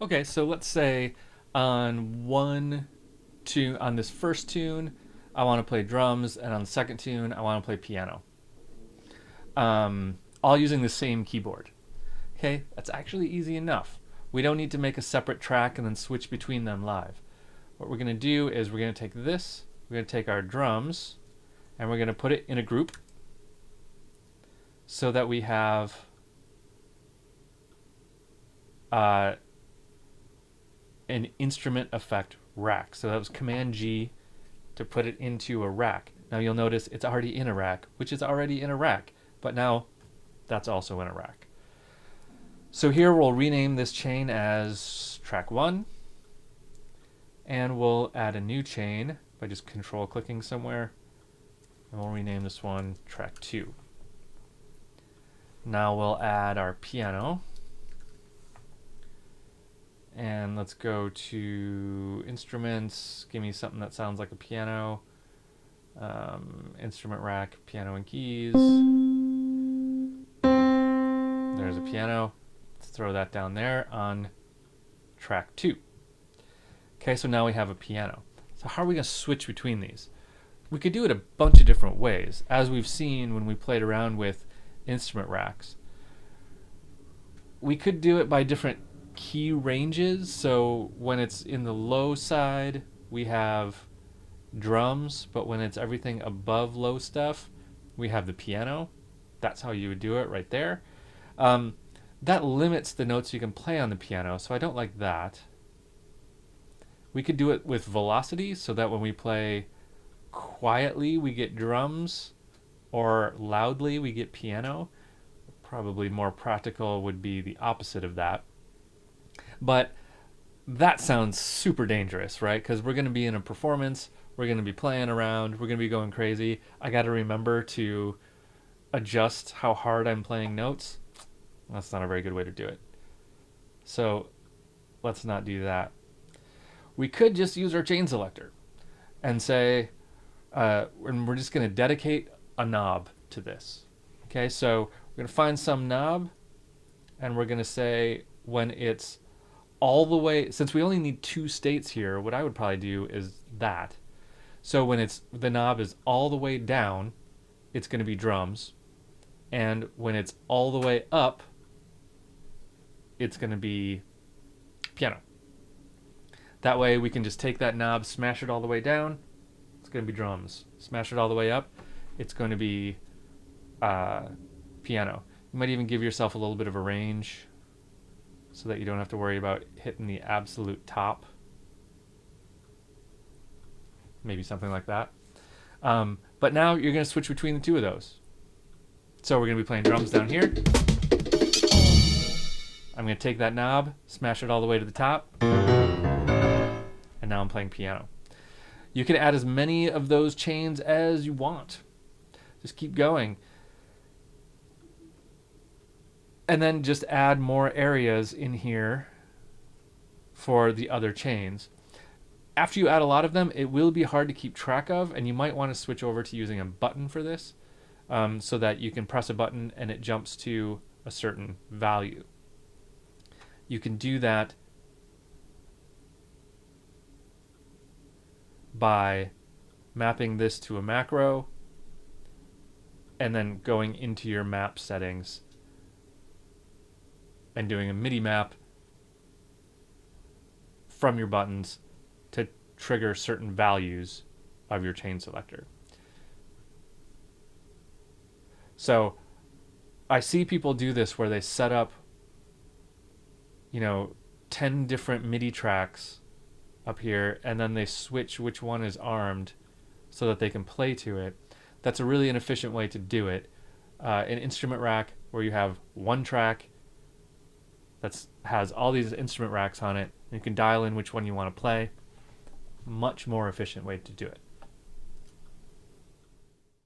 Okay, so let's say on one tune, on this first tune, I want to play drums, and on the second tune, I want to play piano. All using the same keyboard. Okay, that's actually easy enough. We don't need to make a separate track and then switch between them live. What we're going to do is we're going to take this, we're going to take our drums, and we're going to put it in a group so that we have uh, an instrument effect rack. So that was Command G to put it into a rack. Now you'll notice it's already in a rack, which is already in a rack, but now that's also in a rack. So here we'll rename this chain as track 1, and we'll add a new chain by just control clicking somewhere, and we'll rename this one track 2. Now we'll add our piano, and let's go to instruments. Give me something that sounds like a piano. Instrument rack, piano and keys. There's a piano. Let's throw that down there on track 2. Okay, so now we have a piano. So how are we going to switch between these? We could do it a bunch of different ways, as we've seen when we played around with instrument racks. We could do it by different key ranges. So when it's in the low side, we have drums, but when it's everything above low stuff, we have the piano. That's how you would do it right there. That limits the notes you can play on the piano, so I don't like that. We could do it with velocity, so that when we play quietly, we get drums, or loudly, we get piano. Probably more practical would be the opposite of that. But that sounds super dangerous, right? Because we're going to be in a performance, we're going to be playing around, we're going to be going crazy. I got to remember to adjust how hard I'm playing notes. That's not a very good way to do it. So let's not do that. We could just use our chain selector and say, and we're just going to dedicate a knob to this. Okay, so we're going to find some knob, and we're going to say when it's all the way, since we only need 2 states here, what I would probably do is that. So when it's the knob is all the way down, it's going to be drums, and when it's all the way up, it's going to be piano. That way we can just take that knob, smash it all the way down, it's going to be drums. Smash it all the way up, it's going to be piano. You might even give yourself a little bit of a range so that you don't have to worry about hitting the absolute top. Maybe something like that. But now you're going to switch between the two of those. So we're going to be playing drums down here. I'm going to take that knob, smash it all the way to the top, and now I'm playing piano. You can add as many of those chains as you want. Just keep going. And then just add more areas in here for the other chains. After you add a lot of them, it will be hard to keep track of, and you might want to switch over to using a button for this, so that you can press a button and it jumps to a certain value. You can do that by mapping this to a macro and then going into your map settings and doing a MIDI map from your buttons to trigger certain values of your chain selector. So I see people do this where they set up 10 different MIDI tracks up here, and then they switch which one is armed so that they can play to it. That's a really inefficient way to do it. An instrument rack where you have one track that has all these instrument racks on it, and you can dial in which one you want to play. Much more efficient way to do it.